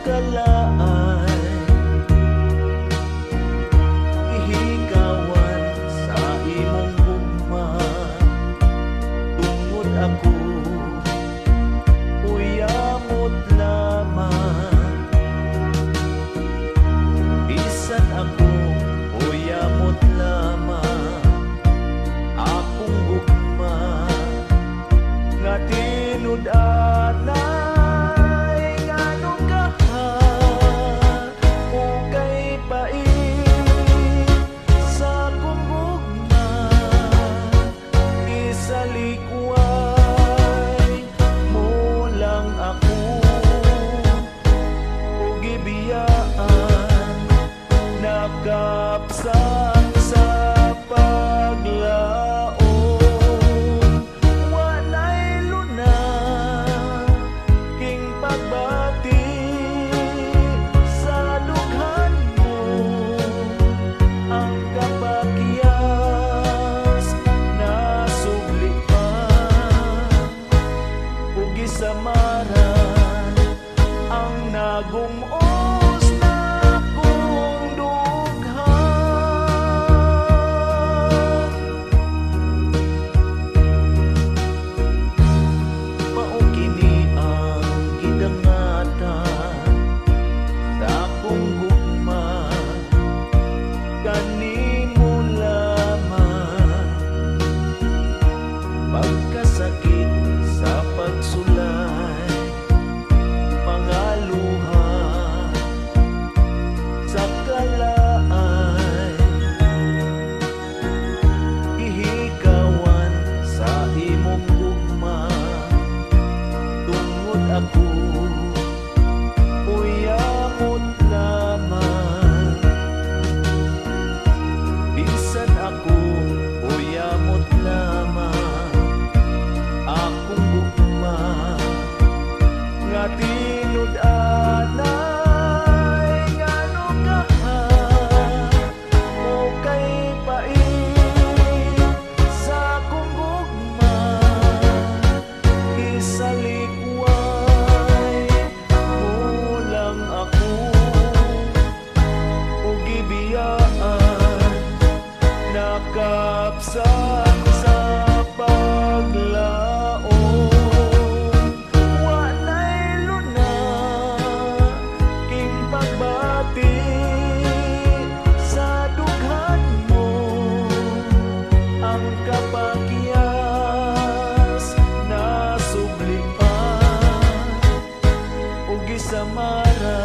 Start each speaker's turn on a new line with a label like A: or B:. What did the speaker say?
A: kalaay, ihikawan sa imong gugma. Tungod ako uyamot lamang, bisan ako uyamot lamang. Akong gugma nga tinud-anay, ngano kaha o kay pait sa akong gugma. Isalikway mo lang ako ug gibiyaan, nakapsan sa paglaom. Walay luna king pagbati sa dughan mo, ang kapakyas nasubli pa ug gisamaran ang nagum-os na kong dughan. Mao kini ang gidangatan sa akong gugma, kanimo lamang. Pagkasakit sa pagsulay, mga luha sa kalaay, ihikawan sa imong gugma. Tungod ako uyamot lamang, bisan ako uyamot lamang. Akong gugma nga tinud-anay, ngano kaha o kay pait sa akong gugma. Isalikway mo lang ako ug gibiyaan, nakapsan sa paglaom. Walay luna king pagbati sa dughan mo, ang kapakyas nasubli pa ug gisamaran